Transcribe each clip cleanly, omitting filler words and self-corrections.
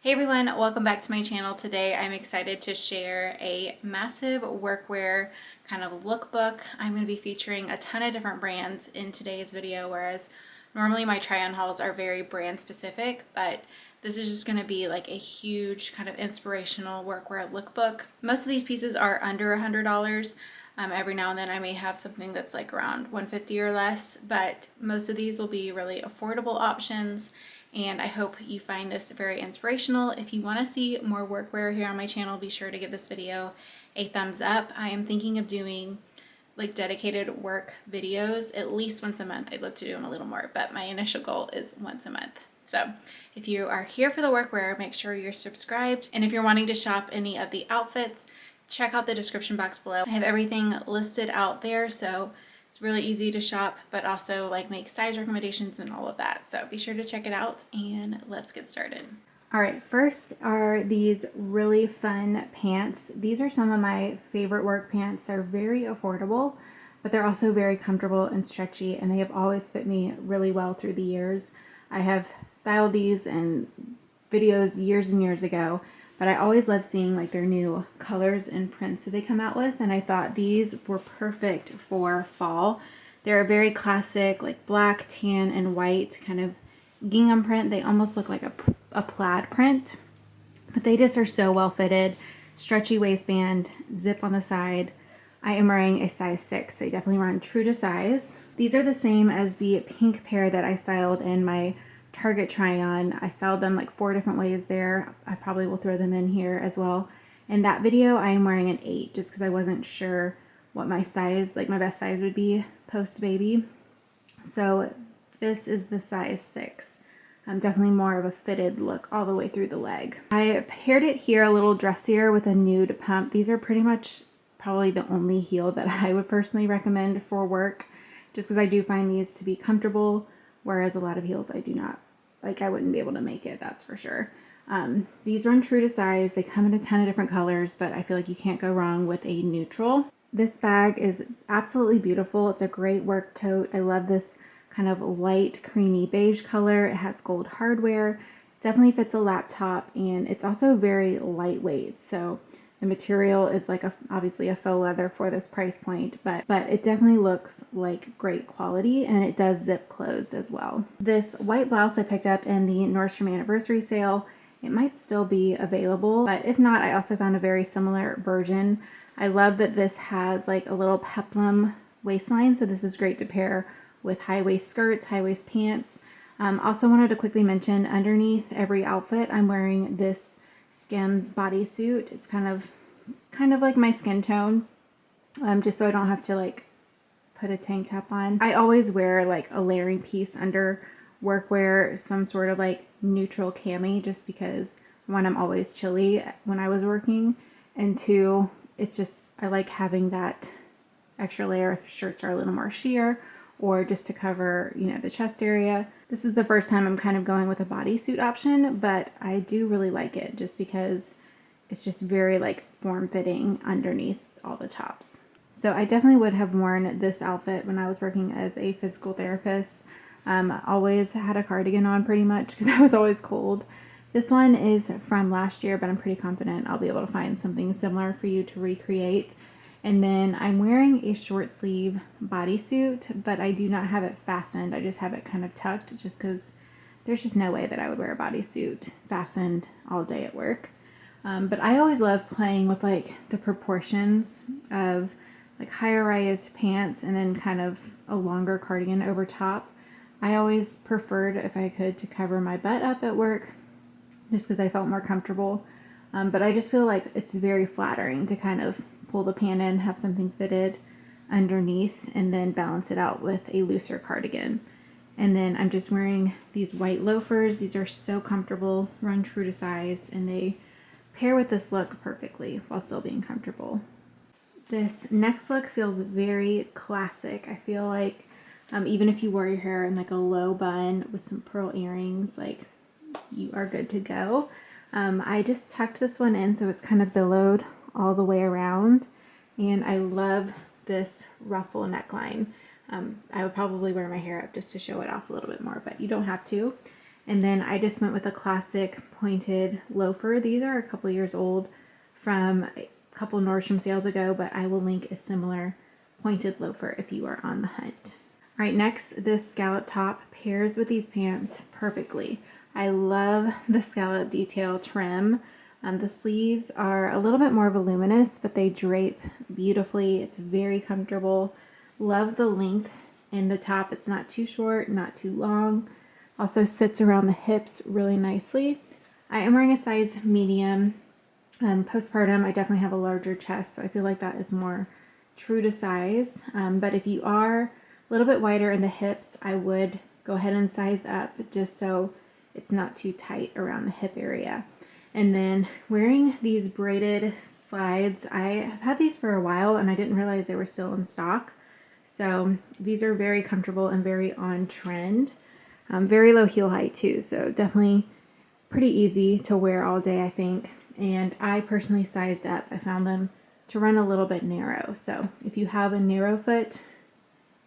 Hey everyone, welcome back to my channel. Today I'm excited to share a massive workwear kind of lookbook. I'm going to be featuring a ton of different brands in today's video, whereas normally my try-on hauls are very brand specific, but this is just going to be like a huge kind of inspirational workwear lookbook. Most of these pieces are under $100. Every now and then I may have something that's like around $150 or less, but most of these will be really affordable options. And I hope you find this very inspirational. If you want to see more workwear here on my channel, be sure to give this video a thumbs up. I am thinking of doing like dedicated work videos at least once a month. I'd love to do them a little more, but my initial goal is once a month. So if you are here for the workwear, make sure you're subscribed. And if you're wanting to shop any of the outfits, check out the description box below. I have everything listed out there, so it's really easy to shop, but also like make size recommendations and all of that. So be sure to check it out and let's get started. All right, first are these really fun pants. These are some of my favorite work pants. They're very affordable, but they're also very comfortable and stretchy, and they have always fit me really well through the years. I have styled these in videos years and years ago, but I always love seeing like their new colors and prints that they come out with, and I thought these were perfect for fall. They're a very classic like black, tan, and white kind of gingham print. They almost look like a plaid print, but they just are so well fitted. Stretchy waistband, zip on the side. I am wearing a size 6. They definitely run true to size. These are the same as the pink pair that I styled in my Target try-on. I styled them like 4 different ways there. I probably will throw them in here as well. In that video, I am wearing an 8 just because I wasn't sure what my size, like my best size would be post-baby. So this is the size 6. Definitely more of a fitted look all the way through the leg. I paired it here a little dressier with a nude pump. These are pretty much probably the only heel that I would personally recommend for work, just because I do find these to be comfortable, whereas a lot of heels I do not. Like I wouldn't be able to make it, that's for sure. These run true to size. They come in a ton of different colors, but I feel like you can't go wrong with a neutral. This bag is absolutely beautiful. It's a great work tote. I love this kind of light creamy beige color. It has gold hardware. Definitely fits a laptop, and it's also very lightweight. So the material is like obviously a faux leather for this price point, but it definitely looks like great quality, and it does zip closed as well. This white blouse I picked up in the Nordstrom anniversary sale. It might still be available, but if not, I also found a very similar version. I love that this has like a little peplum waistline, so this is great to pair with high waist skirts, high waist pants. Also wanted to quickly mention underneath every outfit, I'm wearing this Skims bodysuit. It's kind of like my skin tone, just so I don't have to like put a tank top on. I always wear like a layering piece under workwear, some sort of like neutral cami, just because 1, I'm always chilly when I was working, and 2, it's just I like having that extra layer if shirts are a little more sheer, or just to cover, you know, the chest area. This is the first time I'm kind of going with a bodysuit option, but I do really like it just because it's just very like form-fitting underneath all the tops. So I definitely would have worn this outfit when I was working as a physical therapist. Always had a cardigan on pretty much because I was always cold. This one is from last year, but I'm pretty confident I'll be able to find something similar for you to recreate. And then I'm wearing a short sleeve bodysuit, but I do not have it fastened. I just have it kind of tucked just because there's just no way that I would wear a bodysuit fastened all day at work. But I always love playing with like the proportions of like higher rise pants and then kind of a longer cardigan over top. I always preferred, if I could, to cover my butt up at work just because I felt more comfortable. But I just feel like it's very flattering to kind of pull the pant in, have something fitted underneath, and then balance it out with a looser cardigan. And then I'm just wearing these white loafers. These are so comfortable, run true to size, and they pair with this look perfectly while still being comfortable. This next look feels very classic. I feel like even if you wore your hair in like a low bun with some pearl earrings, like you are good to go. I just tucked this one in so it's kind of billowed all the way around, and I love this ruffle neckline. I would probably wear my hair up just to show it off a little bit more, but you don't have to. And then I just went with a classic pointed loafer. These are a couple years old from a couple Nordstrom sales ago, but I will link a similar pointed loafer if you are on the hunt. All right, next, this scallop top pairs with these pants perfectly. I love the scallop detail trim. The sleeves are a little bit more voluminous, but they drape beautifully. It's very comfortable. Love the length in the top. It's not too short, not too long. Also sits around the hips really nicely. I am wearing a size medium. Postpartum, I definitely have a larger chest, so I feel like that is more true to size. But if you are a little bit wider in the hips, I would go ahead and size up just so it's not too tight around the hip area. And then wearing these braided slides, I have had these for a while and I didn't realize they were still in stock. So these are very comfortable and very on trend. Very low heel height too, so definitely pretty easy to wear all day, I think. And I personally sized up. I found them to run a little bit narrow. So if you have a narrow foot,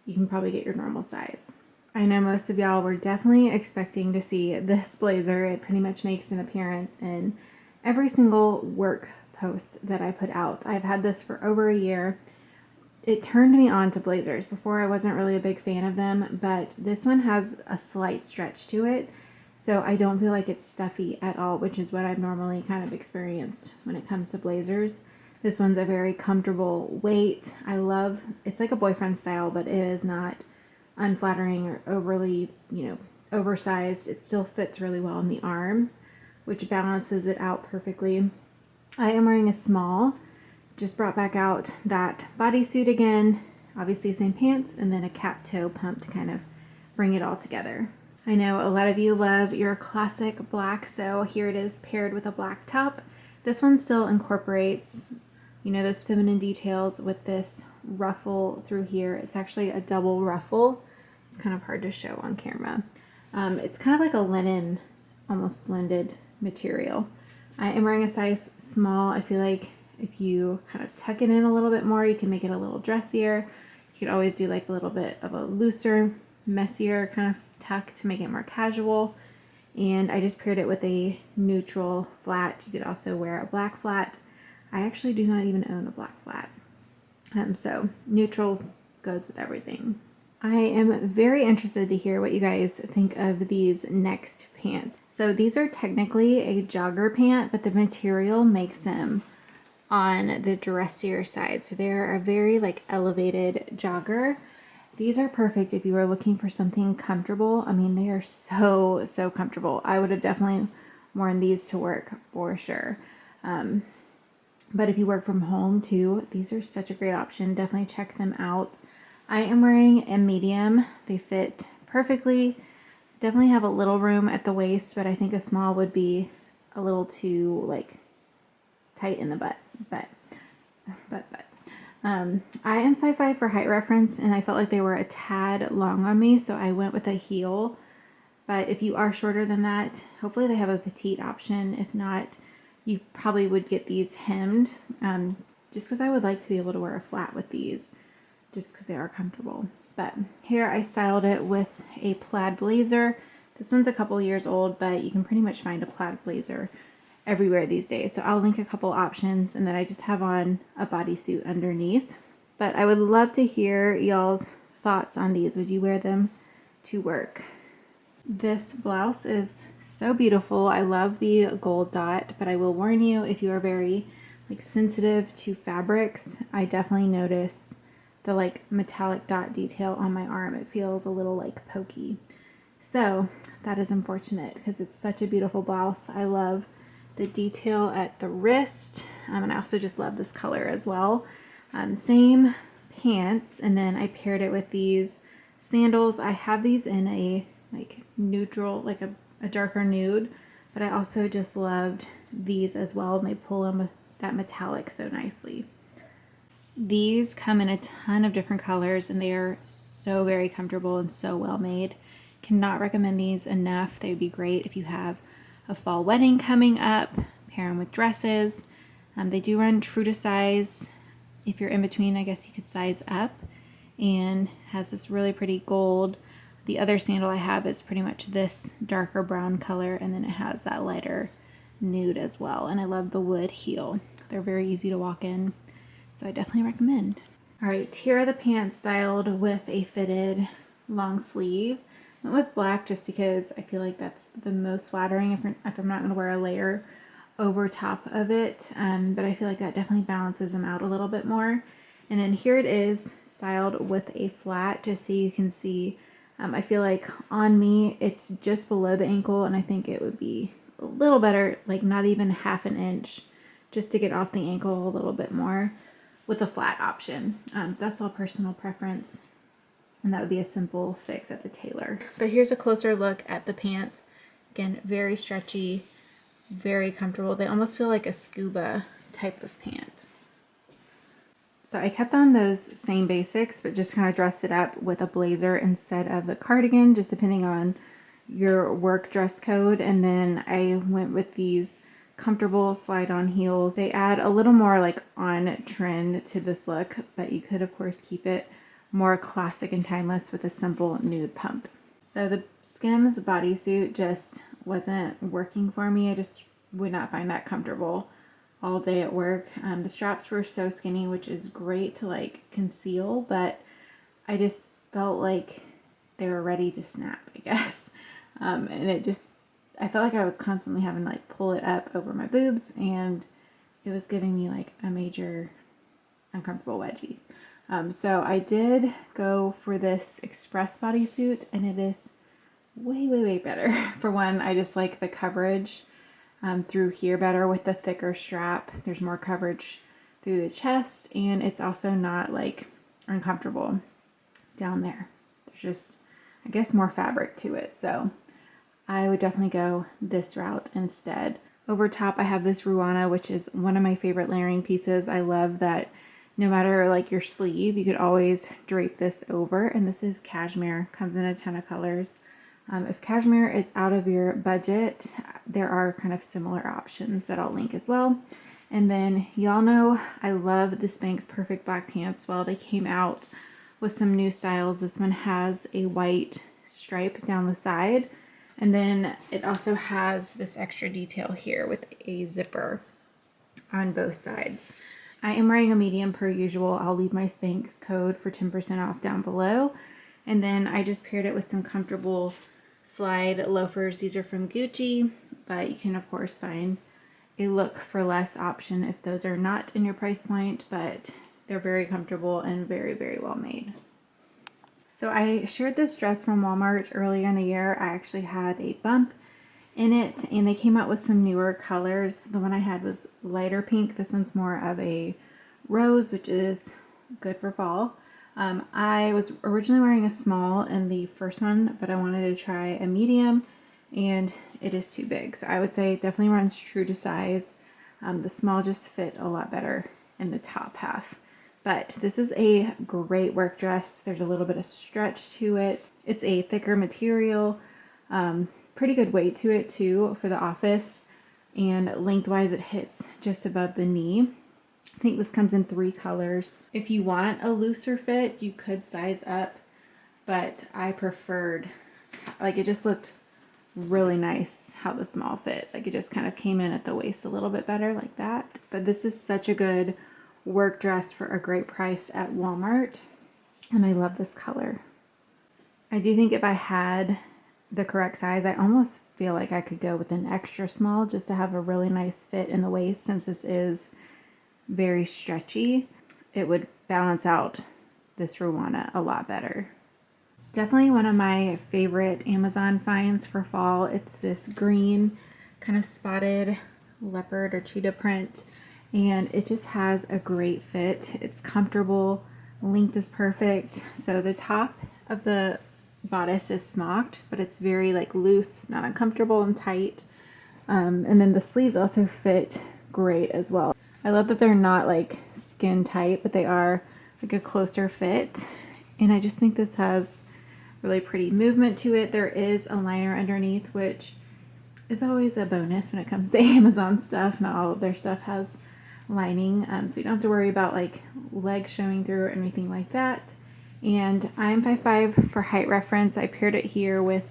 you can probably get your normal size. I know most of y'all were definitely expecting to see this blazer. It pretty much makes an appearance in every single work post that I put out. I've had this for over a year. It turned me on to blazers. Before I wasn't really a big fan of them, but this one has a slight stretch to it. So I don't feel like it's stuffy at all, which is what I've normally kind of experienced when it comes to blazers. This one's a very comfortable weight. I love, it's like a boyfriend style, but it is not unflattering or overly, oversized. It still fits really well in the arms, which balances it out perfectly. I am wearing a small. Just brought back out that bodysuit again, obviously same pants, and then a cap toe pump to kind of bring it all together. I know a lot of you love your classic black, so here it is paired with a black top. This one still incorporates, those feminine details with this ruffle through here. It's actually a double ruffle. It's kind of hard to show on camera. It's kind of like a linen, almost blended material. I am wearing a size small. I feel like if you kind of tuck it in a little bit more, you can make it a little dressier. You could always do like a little bit of a looser, messier kind of tuck to make it more casual. And I just paired it with a neutral flat. You could also wear a black flat. I actually do not even own a black flat. So neutral goes with everything. I am very interested to hear what you guys think of these next pants. So these are technically a jogger pant, but the material makes them on the dressier side. So they're a very elevated jogger. These are perfect if you are looking for something comfortable. I mean, they are so comfortable. I would have definitely worn these to work for sure. But if you work from home too, these are such a great option. Definitely check them out. I am wearing a medium. They fit perfectly. Definitely have a little room at the waist, but I think a small would be a little too tight in the butt. I am 5'5" for height reference, and I felt like they were a tad long on me, so I went with a heel. But if you are shorter than that, hopefully they have a petite option. If not, you probably would get these hemmed, just because I would like to be able to wear a flat with these, just because they are comfortable. But here I styled it with a plaid blazer. This one's a couple years old, but you can pretty much find a plaid blazer everywhere these days. So I'll link a couple options, and then I just have on a bodysuit underneath. But I would love to hear y'all's thoughts on these. Would you wear them to work? This blouse is so beautiful. I love the gold dot, but I will warn you, if you are very sensitive to fabrics, I definitely notice the metallic dot detail on my arm. It feels a little pokey. So that is unfortunate because it's such a beautiful blouse. I love the detail at the wrist, and I also just love this color as well. Same pants, and then I paired it with these sandals. I have these in a neutral, a darker nude, but I also just loved these as well, and they pull in with that metallic so nicely. These come in a ton of different colors, and they are so very comfortable and so well made. Cannot recommend these enough. They would be great if you have a fall wedding coming up. Pair them with dresses. They do run true to size. If you're in between, I guess you could size up. And has this really pretty gold The other sandal I have is pretty much this darker brown color, and then it has that lighter nude as well. And I love the wood heel. They're very easy to walk in, so I definitely recommend. All right, here are the pants styled with a fitted long sleeve. I went with black just because I feel like that's the most flattering if I'm not going to wear a layer over top of it, but I feel like that definitely balances them out a little bit more. And then here it is styled with a flat, just so you can see. I feel like on me it's just below the ankle, and I think it would be a little better, like not even half an inch, just to get off the ankle a little bit more with a flat option. That's all personal preference, and that would be a simple fix at the tailor. But here's a closer look at the pants. Again, very stretchy, very comfortable. They almost feel like a scuba type of pant. So I kept on those same basics, but just kind of dressed it up with a blazer instead of the cardigan, just depending on your work dress code. And then I went with these comfortable slide-on heels. They add a little more like on trend to this look, but you could of course keep it more classic and timeless with a simple nude pump. So the Skims bodysuit just wasn't working for me. I just would not find that comfortable all day at work. The straps were so skinny, which is great to like conceal, but I just felt like they were ready to snap, I guess. And I felt like I was constantly having to like pull it up over my boobs, and it was giving me like a major uncomfortable wedgie. So I did go for this express bodysuit, and it is way, way, way better. For one, I just like the coverage through here better with the thicker strap. There's more coverage through the chest, and it's also not like uncomfortable down there. There's just, I guess, more fabric to it. So I would definitely go this route instead. Over top, I have this ruana, which is one of my favorite layering pieces. I love that no matter like your sleeve, you could always drape this over. And this is cashmere, comes in a ton of colors. If cashmere is out of your budget, there are kind of similar options that I'll link as well. And then y'all know I love the Spanx Perfect Black Pants. Well, they came out with some new styles. This one has a white stripe down the side, and then it also has this extra detail here with a zipper on both sides. I am wearing a medium per usual. I'll leave my Spanx code for 10% off down below. And then I just paired it with some comfortable slide loafers. These are from Gucci, but you can of course find a look for less option if those are not in your price point, but they're very comfortable and very, very well made. So I shared this dress from Walmart earlier in the year. I actually had a bump in it, and they came out with some newer colors. The one I had was lighter pink. This one's more of a rose, which is good for fall. I was originally wearing a small in the first one, but I wanted to try a medium, and it is too big. So I would say it definitely runs true to size. The small just fit a lot better in the top half. But this is a great work dress. There's a little bit of stretch to it. It's a thicker material, pretty good weight to it too for the office, and lengthwise it hits just above the knee. I think this comes in 3 colors. If you want a looser fit, you could size up, but I preferred, like, it just looked really nice how the small fit. Like, it just kind of came in at the waist a little bit better like that. But this is such a good work dress for a great price at Walmart, and I love this color. I do think if I had the correct size, I almost feel like I could go with an extra small just to have a really nice fit in the waist, since this is very stretchy. It would balance out this ruana a lot better. Definitely one of my favorite Amazon finds for fall. It's this green kind of spotted leopard or cheetah print, and it just has a great fit. It's comfortable, length is perfect. So the top of the bodice is smocked, but it's very like loose, not uncomfortable and tight. And then the sleeves also fit great as well. I love that they're not like skin tight, but they are like a closer fit. And I just think this has really pretty movement to it. There is a liner underneath, which is always a bonus when it comes to Amazon stuff. Not all of their stuff has lining, so you don't have to worry about like legs showing through or anything like that. And I'm 5'5" for height reference. I paired it here with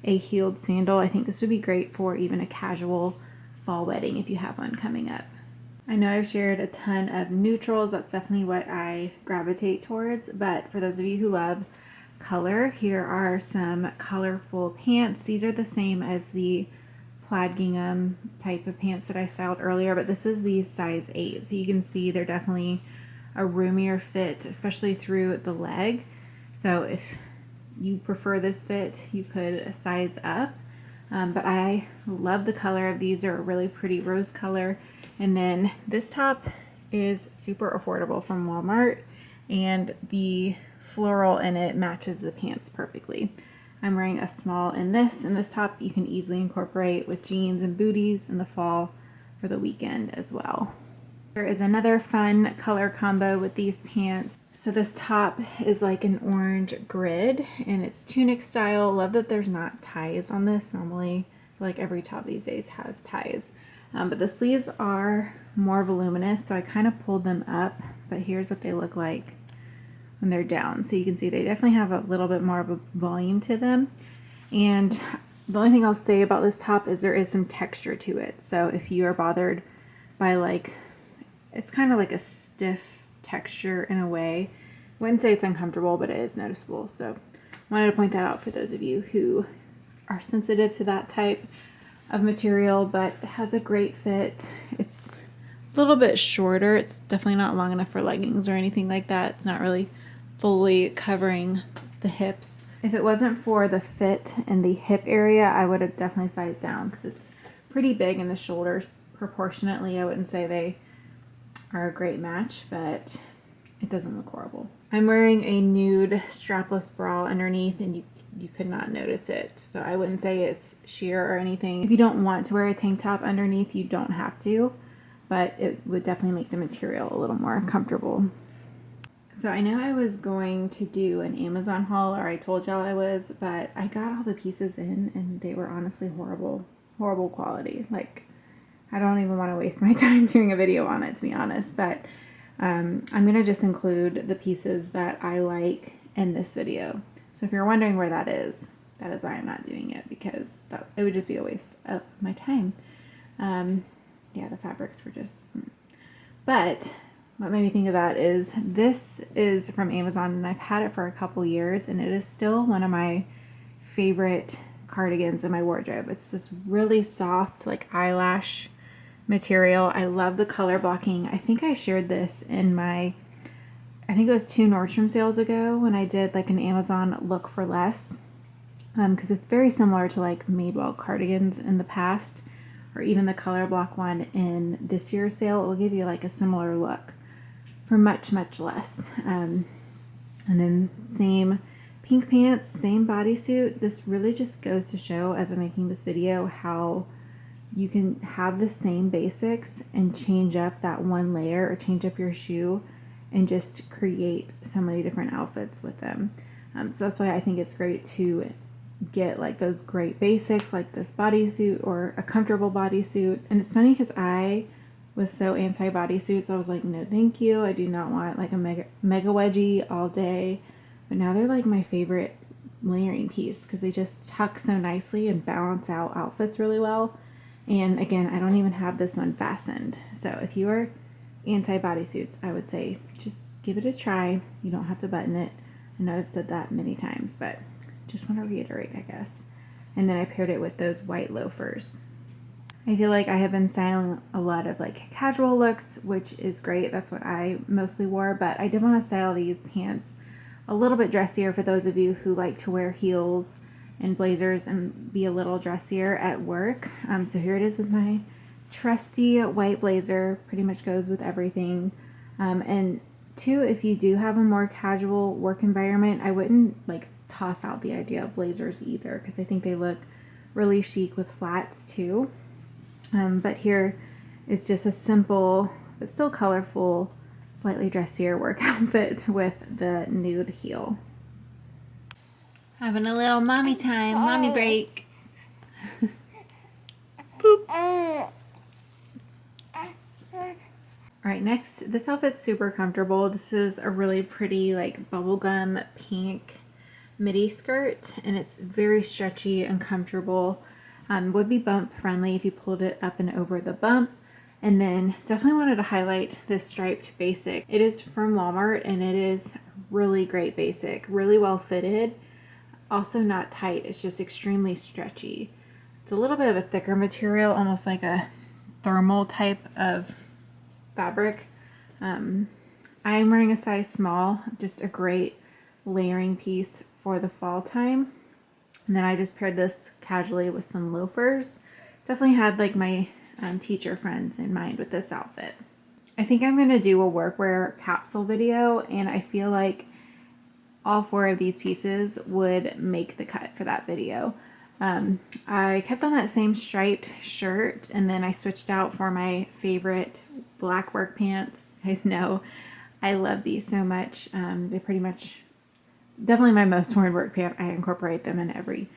a heeled sandal. I think this would be great for even a casual fall wedding if you have one coming up. I know I've shared a ton of neutrals. That's definitely what I gravitate towards. But for those of you who love color, here are some colorful pants. These are the same as the plaid gingham type of pants that I styled earlier, but this is the size 8. So you can see they're definitely a roomier fit, especially through the leg. So if you prefer this fit, you could size up. But I love the color of these. They're a really pretty rose color. And then this top is super affordable from Walmart, and the floral in it matches the pants perfectly. I'm wearing a small in this, and this top you can easily incorporate with jeans and booties in the fall for the weekend as well. There is another fun color combo with these pants. So this top is like an orange grid, and it's tunic style. Love that there's not ties on this. Normally, like every top these days has ties. But the sleeves are more voluminous, so I kind of pulled them up, but here's what they look like when they're down. So you can see they definitely have a little bit more of a volume to them. And the only thing I'll say about this top is there is some texture to it. So if you are bothered by like, it's kind of like a stiff texture in a way. I wouldn't say it's uncomfortable, but it is noticeable. So I wanted to point that out for those of you who are sensitive to that type of material, but it has a great fit. It's a little bit shorter. It's definitely not long enough for leggings or anything like that. It's not really fully covering the hips. If it wasn't for the fit in the hip area, I would have definitely sized down because it's pretty big in the shoulders proportionately. I wouldn't say they are a great match, but it doesn't look horrible. I'm wearing a nude strapless bra underneath, and you could not notice it. So I wouldn't say it's sheer or anything. If you don't want to wear a tank top underneath, you don't have to, but it would definitely make the material a little more comfortable. So I know I was going to do an Amazon haul, or I told y'all I was, but I got all the pieces in and they were honestly horrible quality. Like, I don't even want to waste my time doing a video on it, to be honest, but I'm going to just include the pieces that I like in this video. So if you're wondering where that is why I'm not doing it, because it would just be a waste of my time. Yeah, the fabrics were just... But what made me think of that is this is from Amazon, and I've had it for a couple years, and it is still one of my favorite cardigans in my wardrobe. It's this really soft, like eyelash material. I love the color blocking. I think I shared this in my, I think it was 2 Nordstrom sales ago when I did like an Amazon look for less, because it's very similar to like Madewell cardigans in the past, or even the color block one in this year's sale. It will give you like a similar look for much less. And then same pink pants, same bodysuit. This really just goes to show, as I'm making this video, how you can have the same basics and change up that one layer or change up your shoe and just create so many different outfits with them. So that's why I think it's great to get like those great basics like this bodysuit or a comfortable bodysuit. And it's funny because I was so anti bodysuits. I was like, no thank you. I do not want like a mega wedgie all day. But now they're like my favorite layering piece because they just tuck so nicely and balance out outfits really well. And again, I don't even have this one fastened. So if you are anti-bodysuits, I would say just give it a try. You don't have to button it. I know I've said that many times, but just want to reiterate, I guess. And then I paired it with those white loafers. I feel like I have been styling a lot of like casual looks, which is great. That's what I mostly wore, but I did want to style these pants a little bit dressier for those of you who like to wear heels and blazers and be a little dressier at work. So here it is with my trusty white blazer. Pretty much goes with everything. And 2, if you do have a more casual work environment, I wouldn't like toss out the idea of blazers either, because I think they look really chic with flats too. But here is just a simple but still colorful, slightly dressier work outfit with the nude heel. Having a little mommy time, mommy break. All right, next, this outfit's super comfortable. This is a really pretty like bubblegum pink midi skirt, and it's very stretchy and comfortable. Would be bump friendly if you pulled it up and over the bump. And then definitely wanted to highlight this striped basic. It is from Walmart and it is really great basic, really well fitted. Also not tight, it's just extremely stretchy. It's a little bit of a thicker material, almost like a thermal type of fabric. I'm wearing a size small, just a great layering piece for the fall time. And then I just paired this casually with some loafers. Definitely had like my teacher friends in mind with this outfit. I think I'm going to do a workwear capsule video, and I feel like all 4 of these pieces would make the cut for that video. I kept on that same striped shirt, and then I switched out for my favorite black work pants. You guys know I love these so much. They're pretty much definitely my most worn work pant. I incorporate them in every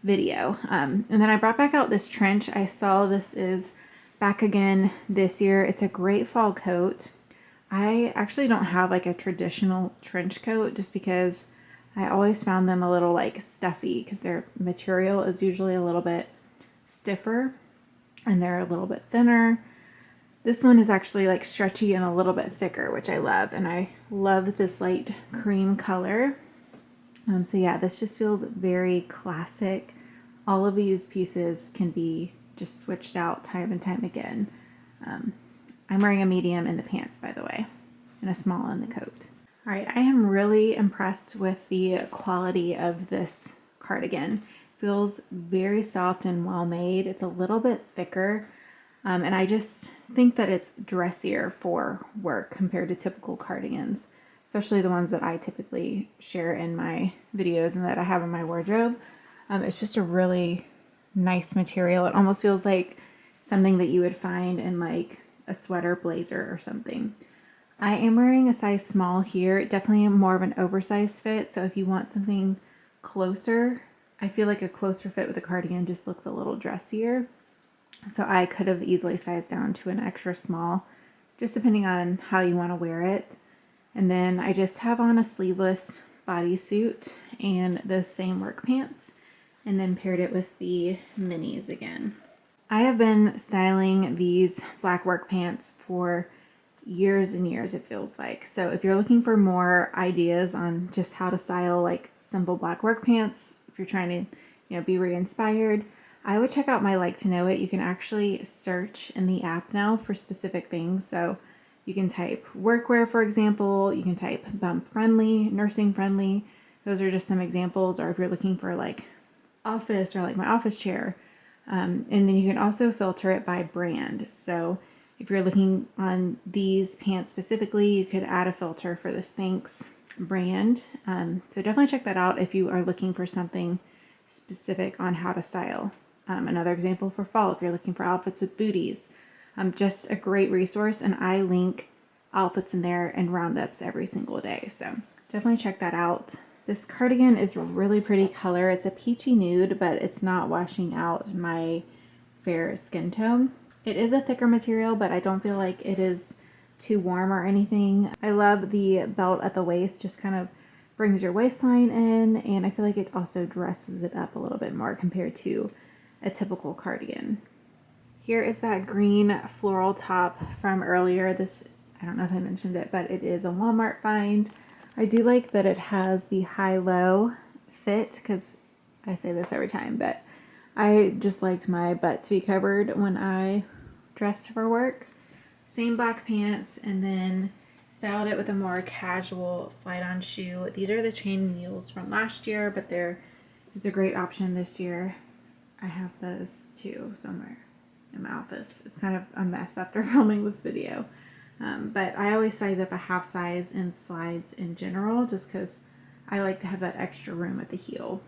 video. And then I brought back out this trench. I saw this is back again this year. It's a great fall coat. I actually don't have like a traditional trench coat just because I always found them a little like stuffy because their material is usually a little bit stiffer and they're a little bit thinner. This one is actually like stretchy and a little bit thicker, which I love. And I love this light cream color. So yeah, this just feels very classic. All of these pieces can be just switched out time and time again. I'm wearing a medium in the pants, by the way, and a small in the coat. All right, I am really impressed with the quality of this cardigan. It feels very soft and well made. It's a little bit thicker, and I just think that it's dressier for work compared to typical cardigans, especially the ones that I typically share in my videos and that I have in my wardrobe. It's just a really nice material. It almost feels like something that you would find in like a sweater blazer or something. I am wearing a size small here, definitely more of an oversized fit. So if you want something closer, I feel like a closer fit with a cardigan just looks a little dressier. So I could have easily sized down to an extra small, just depending on how you want to wear it. And then I just have on a sleeveless bodysuit and those same work pants, and then paired it with the minis again. I have been styling these black work pants for years and years, it feels like. So if you're looking for more ideas on just how to style like simple black work pants, if you're trying to, be re-inspired, I would check out my Like to Know It. You can actually search in the app now for specific things. So you can type workwear, for example. You can type bump friendly, nursing friendly. Those are just some examples. Or if you're looking for like office or like my office chair. And then you can also filter it by brand. So if you're looking on these pants specifically, you could add a filter for the Spanx brand. So definitely check that out if you are looking for something specific on how to style. Another example for fall, if you're looking for outfits with booties. Just a great resource, and I link outfits in there and roundups every single day. So definitely check that out. This cardigan is a really pretty color. It's a peachy nude, but it's not washing out my fair skin tone. It is a thicker material, but I don't feel like it is too warm or anything. I love the belt at the waist, just kind of brings your waistline in, and I feel like it also dresses it up a little bit more compared to a typical cardigan. Here is that green floral top from earlier. This, I don't know if I mentioned it, but it is a Walmart find. I do like that it has the high-low fit, because I say this every time, but I just liked my butt to be covered when I dressed for work. Same black pants, and then styled it with a more casual slide-on shoe. These are the chain mules from last year, but there is a great option this year. I have those too somewhere in my office. It's kind of a mess after filming this video. But I always size up a half size in slides in general, just because I like to have that extra room at the heel.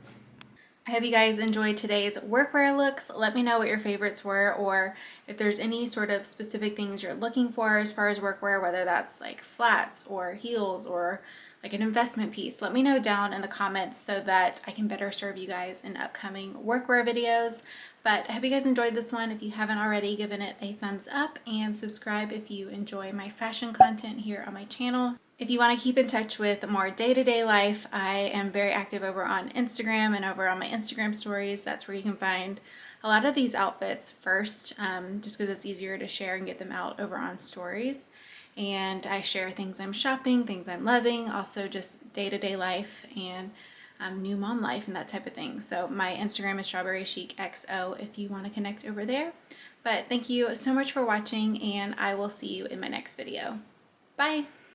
I hope you guys enjoyed today's workwear looks. Let me know what your favorites were, or if there's any sort of specific things you're looking for as far as workwear, whether that's like flats or heels or like an investment piece, let me know down in the comments so that I can better serve you guys in upcoming workwear videos. But I hope you guys enjoyed this one. If you haven't already, given it a thumbs up and subscribe if you enjoy my fashion content here on my channel. If you want to keep in touch with more day-to-day life, I am very active over on Instagram and over on my Instagram stories. That's where you can find a lot of these outfits first, just because it's easier to share and get them out over on stories. And I share things I'm shopping, things I'm loving, also just day-to-day life and new mom life and that type of thing. So my Instagram is Strawberry Chic XO if you want to connect over there. But thank you so much for watching, and I will see you in my next video. Bye!